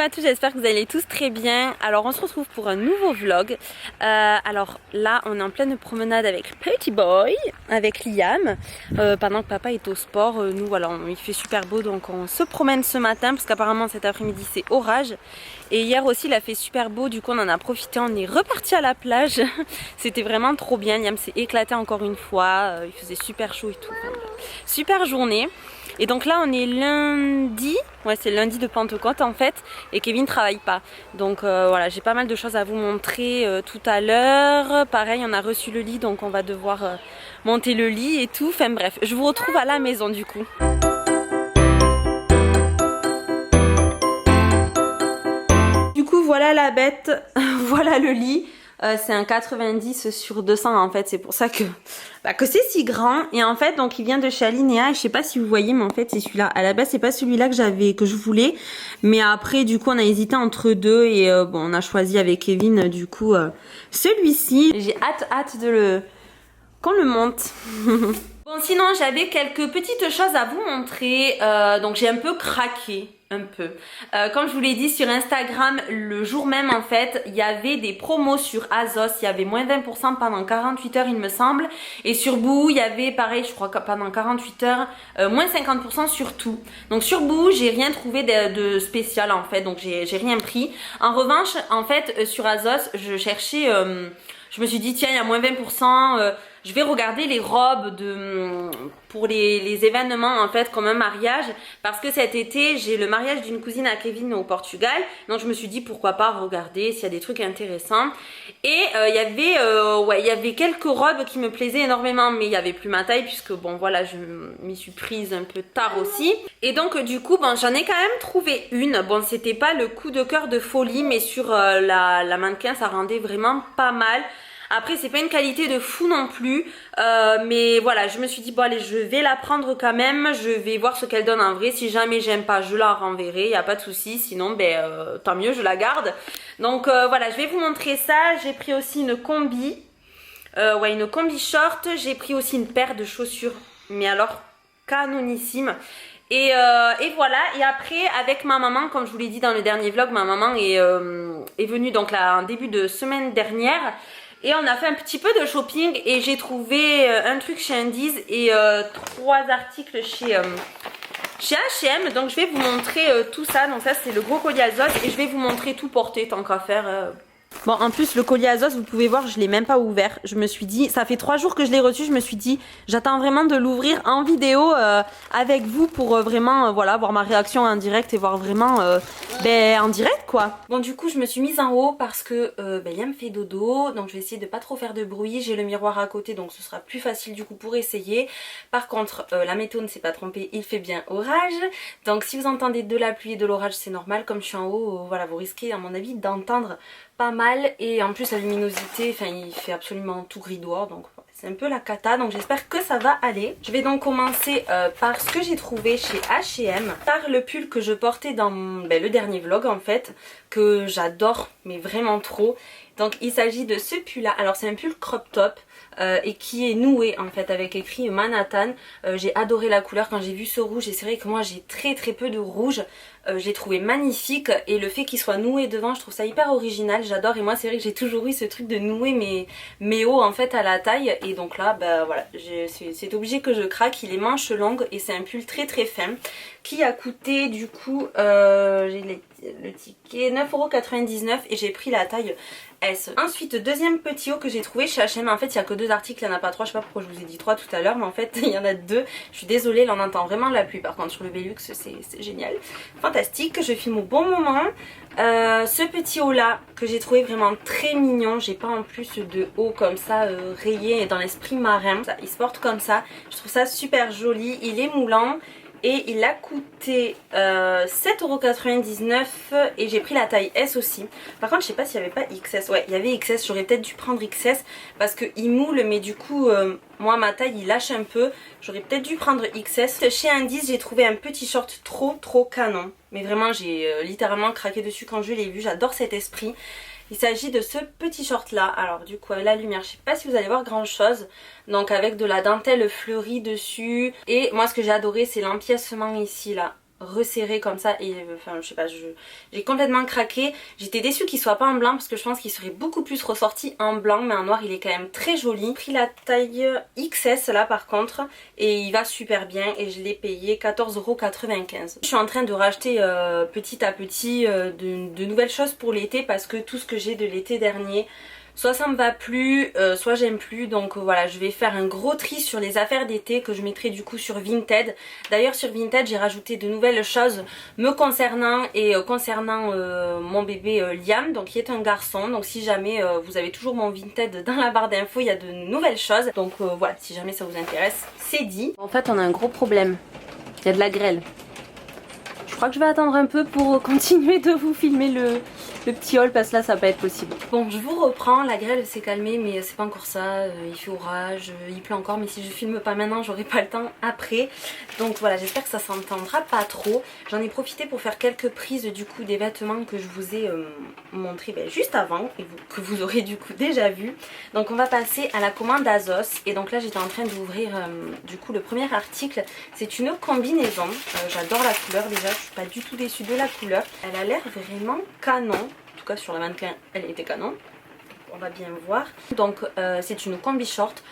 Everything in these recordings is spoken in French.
à tous, j'espère que vous allez tous très bien. Alors on se retrouve pour un nouveau vlog. Alors là on est en pleine promenade avec Petit Boy, avec Liam. Pendant que papa est au sport, nous voilà, il fait super beau donc on se promène ce matin parce qu'apparemment cet après-midi c'est orage. Et hier aussi il a fait super beau, du coup on en a profité, on est reparti à la plage. C'était vraiment trop bien, Liam s'est éclaté encore une fois, il faisait super chaud et tout. Enfin, super journée. Et donc là on est lundi, ouais c'est lundi de Pentecôte en fait, et Kevin travaille pas. Donc voilà, j'ai pas mal de choses à vous montrer tout à l'heure. Pareil, on a reçu le lit donc on va devoir monter le lit et tout. Enfin bref, je vous retrouve à la maison du coup. Du coup voilà la bête, voilà le lit. C'est un 90 sur 200 en fait, c'est pour ça que c'est si grand. Et en fait donc il vient de chez Alinea, je sais pas si vous voyez mais en fait c'est celui-là. À la base c'est pas celui-là que je voulais, mais après du coup on a hésité entre deux et bon on a choisi avec Kevin du coup celui-ci. J'ai hâte de qu'on le monte. Bon sinon j'avais quelques petites choses à vous montrer, donc j'ai un peu craqué. Un peu. Comme je vous l'ai dit sur Instagram, le jour même en fait, il y avait des promos sur Azos, il y avait moins 20% pendant 48 heures il me semble. Et sur Boo, il y avait pareil, je crois que pendant 48 heures, moins 50% sur tout. Donc sur Boo, j'ai rien trouvé de spécial en fait, donc j'ai rien pris. En revanche, en fait, sur Azos, je cherchais... je me suis dit tiens il y a moins 20%, je vais regarder les robes pour les événements en fait comme un mariage, parce que cet été j'ai le mariage d'une cousine à Kevin au Portugal, donc je me suis dit pourquoi pas regarder s'il y a des trucs intéressants. Et il y avait quelques robes qui me plaisaient énormément, mais il n'y avait plus ma taille puisque bon voilà je m'y suis prise un peu tard aussi. Et donc du coup bon j'en ai quand même trouvé une, bon c'était pas le coup de cœur de folie, mais sur la mannequin ça rendait vraiment pas mal. Après c'est pas une qualité de fou non plus, mais voilà je me suis dit bon allez je vais la prendre quand même, je vais voir ce qu'elle donne en vrai, si jamais j'aime pas je la renverrai, y a pas de souci, sinon tant mieux je la garde. Donc voilà je vais vous montrer ça. J'ai pris aussi une combi, une combi short, j'ai pris aussi une paire de chaussures, mais alors canonissime. Et voilà, et après avec ma maman, comme je vous l'ai dit dans le dernier vlog, ma maman est venue donc là en début de semaine dernière. Et on a fait un petit peu de shopping et j'ai trouvé un truc chez Indies et 3 articles chez H&M. Donc je vais vous montrer tout ça. Donc ça c'est le gros colis Azos et je vais vous montrer tout porté tant qu'à faire. Bon en plus le colis Azos vous pouvez voir je l'ai même pas ouvert. Je me suis dit, ça fait 3 jours que je l'ai reçu, je me suis dit j'attends vraiment de l'ouvrir en vidéo avec vous pour vraiment voilà voir ma réaction en direct et voir vraiment en direct quoi. Bon du coup je me suis mise en haut parce que Liam fait dodo, donc je vais essayer de pas trop faire de bruit. J'ai le miroir à côté donc ce sera plus facile du coup pour essayer. Par contre la météo ne s'est pas trompée, il fait bien orage, donc si vous entendez de la pluie et de l'orage c'est normal, comme je suis en haut voilà vous risquez à mon avis d'entendre pas mal. Et en plus la luminosité, enfin il fait absolument tout gridoir, donc c'est un peu la cata, donc j'espère que ça va aller. Je vais donc commencer par ce que j'ai trouvé chez H&M, par le pull que je portais dans le dernier vlog en fait, que j'adore mais vraiment trop. Donc il s'agit de ce pull là, alors c'est un pull crop top et qui est noué en fait avec écrit Manhattan. J'ai adoré la couleur quand j'ai vu ce rouge, et c'est vrai que moi j'ai très peu de rouge. J'ai trouvé magnifique, et le fait qu'il soit noué devant je trouve ça hyper original, j'adore. Et moi c'est vrai que j'ai toujours eu ce truc de nouer mes hauts en fait à la taille, et donc là voilà c'est obligé que je craque. Il est manches longues et c'est un pull très fin qui a coûté du coup j'ai le ticket 9,99 € et j'ai pris la taille S. Ensuite deuxième petit haut que j'ai trouvé chez H&M, en fait il n'y a que 2 articles, il n'y en a pas 3, je sais pas pourquoi je vous ai dit 3 tout à l'heure, mais en fait il y en a 2. Je suis désolée, là on entend vraiment la pluie, par contre sur le Velux c'est génial, fantastique, je filme au bon moment. Ce petit haut là que j'ai trouvé vraiment très mignon, j'ai pas en plus de haut comme ça rayé et dans l'esprit marin, il se porte comme ça, je trouve ça super joli, il est moulant. Et il a coûté 7,99 € et j'ai pris la taille S aussi. Par contre je sais pas s'il n'y avait pas XS. Ouais il y avait XS, j'aurais peut-être dû prendre XS parce qu'il moule, mais du coup moi ma taille il lâche un peu. J'aurais peut-être dû prendre XS. Chez Indies j'ai trouvé un petit short trop canon. Mais vraiment j'ai littéralement craqué dessus quand je l'ai vu, j'adore cet esprit. Il s'agit de ce petit short là, alors du coup avec la lumière, je sais pas si vous allez voir grand chose, donc avec de la dentelle fleurie dessus. Et moi ce que j'ai adoré c'est l'empiècement ici là, resserré comme ça et enfin je sais pas, j'ai complètement craqué. J'étais déçue qu'il soit pas en blanc parce que je pense qu'il serait beaucoup plus ressorti en blanc, mais en noir il est quand même très joli. J'ai pris la taille XS là par contre et il va super bien et je l'ai payé 14,95 €. Je suis en train de racheter petit à petit de nouvelles choses pour l'été parce que tout ce que j'ai de l'été dernier, soit ça me va plus, soit j'aime plus, donc voilà, je vais faire un gros tri sur les affaires d'été que je mettrai du coup sur Vinted. D'ailleurs sur Vinted j'ai rajouté de nouvelles choses me concernant et concernant mon bébé Liam, donc qui est un garçon. Donc si jamais vous avez toujours mon Vinted dans la barre d'infos, il y a de nouvelles choses. Donc voilà, si jamais ça vous intéresse, c'est dit. En fait on a un gros problème, il y a de la grêle. Je crois que je vais attendre un peu pour continuer de vous filmer le petit haul parce que là ça va pas être possible. Bon, je vous reprends, la grêle s'est calmée mais c'est pas encore ça, il fait orage, il pleut encore, mais si je filme pas maintenant j'aurai pas le temps après. Donc voilà, j'espère que ça s'entendra pas trop. J'en ai profité pour faire quelques prises du coup des vêtements que je vous ai montré juste avant et que vous aurez du coup déjà vu. Donc on va passer à la commande Azos et donc là j'étais en train d'ouvrir du coup le premier article. C'est une combinaison, j'adore la couleur déjà, je suis pas du tout déçue de la couleur. Elle a l'air vraiment canon. En tout cas sur le mannequin elle était canon, on va bien voir. Donc c'est une combi short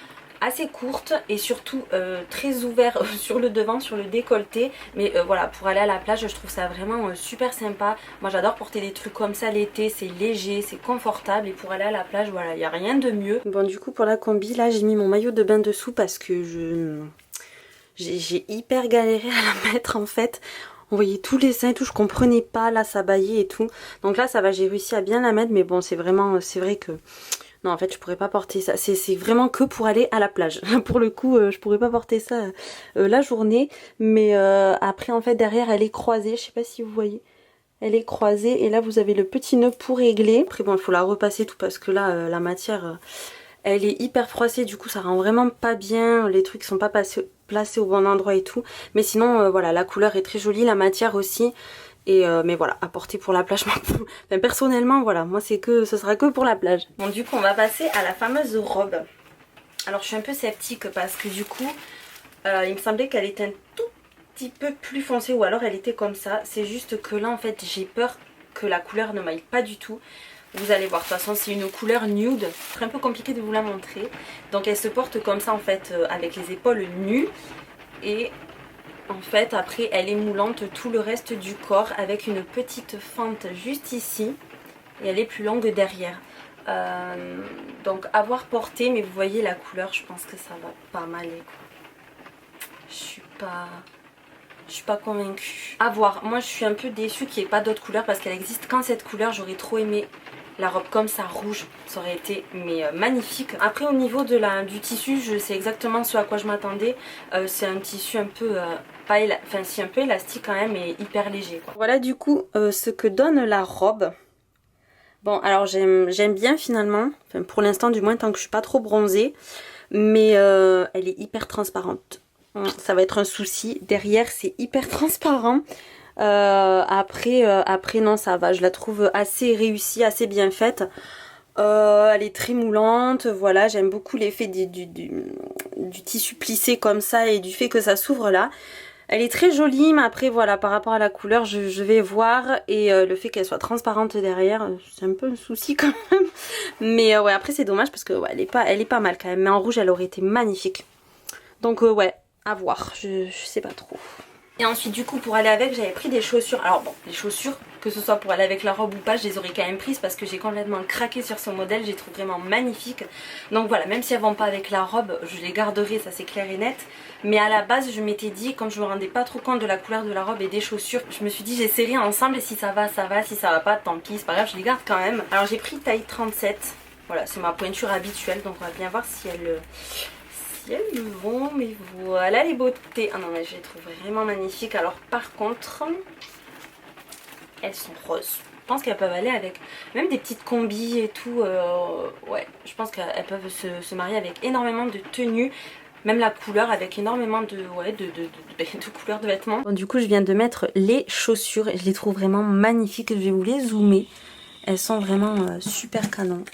assez courte et surtout très ouvert sur le devant, sur le décolleté, mais voilà, pour aller à la plage je trouve ça vraiment super sympa. Moi j'adore porter des trucs comme ça l'été, c'est léger, c'est confortable et pour aller à la plage voilà, il n'y a rien de mieux. Bon du coup pour la combi là j'ai mis mon maillot de bain dessous parce que j'ai hyper galéré à la mettre en fait. On voyait tous les seins et tout, je comprenais pas, là ça baillait et tout. Donc là ça va, j'ai réussi à bien la mettre, mais bon c'est vraiment, c'est vrai que... Non en fait je pourrais pas porter ça, c'est vraiment que pour aller à la plage. Pour le coup je pourrais pas porter ça la journée. Mais après en fait derrière elle est croisée, je sais pas si vous voyez. Elle est croisée et là vous avez le petit nœud pour régler. Après bon il faut la repasser tout parce que là la matière... elle est hyper froissée, du coup ça rend vraiment pas bien, les trucs sont pas placés au bon endroit et tout. Mais sinon voilà, la couleur est très jolie, la matière aussi. Et mais voilà, à porter pour la plage, enfin, personnellement voilà, moi c'est que ce sera que pour la plage. Bon du coup on va passer à la fameuse robe. Alors je suis un peu sceptique parce que du coup il me semblait qu'elle était un tout petit peu plus foncée ou alors elle était comme ça. C'est juste que là en fait j'ai peur que la couleur ne m'aille pas du tout. Vous allez voir, de toute façon c'est une couleur nude, c'est un peu compliqué de vous la montrer. Donc elle se porte comme ça en fait avec les épaules nues. Et en fait après elle est moulante tout le reste du corps avec une petite fente juste ici. Et elle est plus longue derrière. Donc à voir porter, mais vous voyez la couleur, je pense que ça va pas mal. Je suis pas convaincue. À voir, moi je suis un peu déçue qu'il n'y ait pas d'autres couleurs parce qu'elle existe qu'en cette couleur. J'aurais trop aimé la robe comme ça rouge, ça aurait été mais magnifique. Après au niveau du tissu, je sais exactement ce à quoi je m'attendais. C'est un tissu un peu enfin si un peu élastique quand même et hyper léger quoi. Voilà du coup ce que donne la robe. Bon alors j'aime bien finalement, enfin, pour l'instant du moins tant que je suis pas trop bronzée. Mais elle est hyper transparente. Ça va être un souci. Derrière c'est hyper transparent. Après non ça va, je la trouve assez réussie, assez bien faite. Elle est très moulante, voilà, j'aime beaucoup l'effet du tissu plissé comme ça et du fait que ça s'ouvre là. Elle est très jolie, mais après voilà, par rapport à la couleur je vais voir. Et le fait qu'elle soit transparente derrière, c'est un peu un souci quand même. Mais ouais, après c'est dommage parce que ouais, elle est pas mal quand même. Mais en rouge elle aurait été magnifique. Donc ouais, à voir, je sais pas trop. Et ensuite du coup pour aller avec j'avais pris des chaussures. Alors bon, les chaussures que ce soit pour aller avec la robe ou pas, je les aurais quand même prises parce que j'ai complètement craqué sur ce modèle. Je les trouve vraiment magnifiques. Donc voilà, même si elles vont pas avec la robe, je les garderai, ça c'est clair et net. Mais à la base je m'étais dit, comme je me rendais pas trop compte de la couleur de la robe et des chaussures, je me suis dit j'essaierai ensemble et si ça va ça va, si ça va pas tant pis, c'est pas grave, je les garde quand même. Alors j'ai pris taille 37, voilà c'est ma pointure habituelle, donc on va bien voir si elles me vont, mais voilà les beautés. Ah non mais je les trouve vraiment magnifiques. Alors par contre elles sont roses. Je pense qu'elles peuvent aller avec même des petites combis et tout. Ouais, je pense qu'elles peuvent se marier avec énormément de tenues. Même la couleur avec énormément de couleurs de vêtements. Bon, du coup je viens de mettre les chaussures et je les trouve vraiment magnifiques. Je vais vous les zoomer. Elles sont vraiment super canon.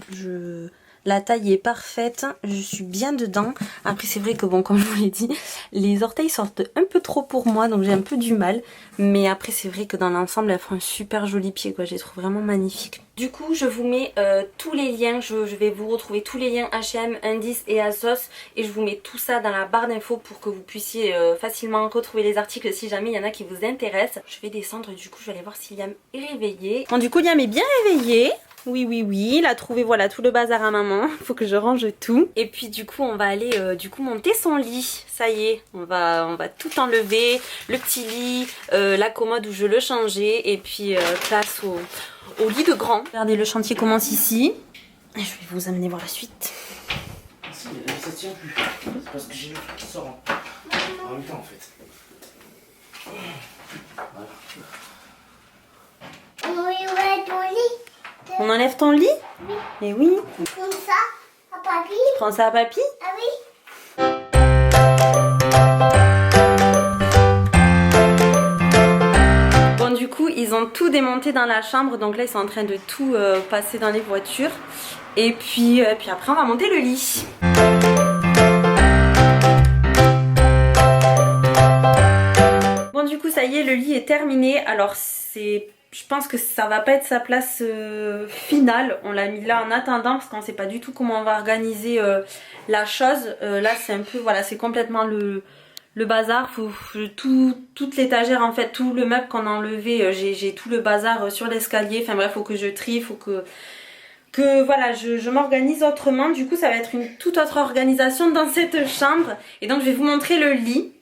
La taille est parfaite, je suis bien dedans. Après c'est vrai que bon, comme je vous l'ai dit, les orteils sortent un peu trop pour moi, donc j'ai un peu du mal. Mais après c'est vrai que dans l'ensemble elles font un super joli pied quoi, je les trouve vraiment magnifiques. Du coup je vous mets tous les liens, je vais vous retrouver tous les liens H&M, Indice et ASOS. Et je vous mets tout ça dans la barre d'infos pour que vous puissiez facilement retrouver les articles si jamais il y en a qui vous intéressent. Je vais descendre, du coup je vais aller voir si Liam est réveillé. Bon du coup Liam est bien réveillé. Oui, il a trouvé voilà tout le bazar à maman, faut que je range tout. Et puis du coup on va aller monter son lit, ça y est, on va tout enlever, le petit lit, la commode où je le changeais et puis place au lit de grand. Regardez, le chantier commence ici, et je vais vous amener voir la suite. Ça tient plus, c'est parce que j'ai le truc qui sort en même temps en fait. Voilà. Oui, ouais, ton lit. On enlève ton lit? Oui. Mais oui. Comme ça, à papy. Tu prends ça à papy? Ah oui. Bon du coup ils ont tout démonté dans la chambre, donc là ils sont en train de tout passer dans les voitures. Et puis après on va monter le lit. Bon du coup ça y est, le lit est terminé. Alors je pense que ça va pas être sa place finale. On l'a mis là en attendant parce qu'on sait pas du tout comment on va organiser la chose. Là c'est un peu, voilà, c'est complètement le bazar. Toute l'étagère en fait, tout le meuble qu'on a enlevé, j'ai tout le bazar sur l'escalier. Enfin bref, faut que je trie, faut que voilà, je m'organise autrement. Du coup ça va être une toute autre organisation dans cette chambre. Et donc je vais vous montrer le lit.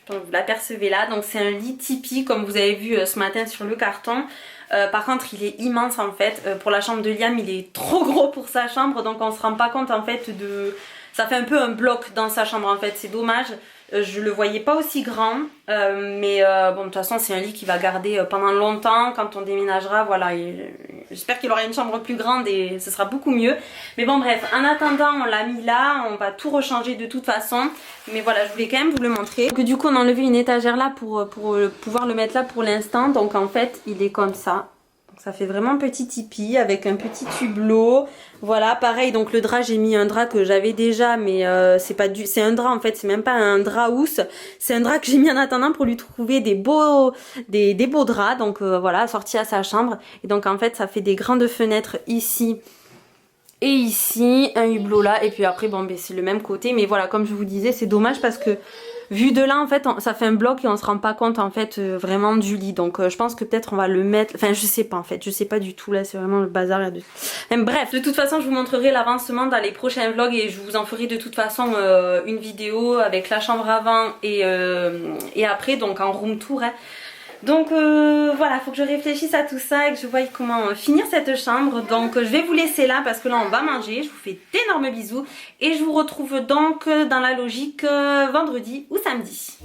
Donc vous l'apercevez là, donc c'est un lit Tipeee comme vous avez vu ce matin sur le carton. Par contre il est immense en fait, pour la chambre de Liam il est trop gros pour sa chambre, donc on se rend pas compte en fait de... Ça fait un peu un bloc dans sa chambre en fait, c'est dommage. Je le voyais pas aussi grand, mais bon de toute façon c'est un lit qui va garder pendant longtemps. Quand on déménagera, voilà, j'espère qu'il aura une chambre plus grande et ce sera beaucoup mieux. Mais bon bref, en attendant on l'a mis là, on va tout rechanger de toute façon. Mais voilà, je voulais quand même vous le montrer. Donc du coup on a enlevé une étagère là pour pouvoir le mettre là pour l'instant. Donc en fait il est comme ça. Ça fait vraiment petit tipi avec un petit hublot. Voilà, pareil, donc le drap, j'ai mis un drap que j'avais déjà, mais c'est un drap en fait, c'est même pas un drap housse. C'est un drap que j'ai mis en attendant pour lui trouver des beaux draps. Donc voilà, sorti à sa chambre. Et donc en fait, ça fait des grandes fenêtres ici et ici, un hublot là. Et puis après, bon, ben, c'est le même côté. Mais voilà, comme je vous disais, c'est dommage parce que vu de là en fait ça fait un bloc et on se rend pas compte en fait vraiment du lit. Donc je pense que peut-être on va le mettre, enfin je sais pas en fait, je sais pas du tout, là c'est vraiment le bazar là. Bref, de toute façon je vous montrerai l'avancement dans les prochains vlogs et je vous en ferai de toute façon une vidéo avec la chambre avant et après, donc en room tour hein. Donc voilà, faut que je réfléchisse à tout ça et que je voie comment finir cette chambre. Donc je vais vous laisser là parce que là on va manger. Je vous fais d'énormes bisous et je vous retrouve donc dans la logique vendredi ou samedi.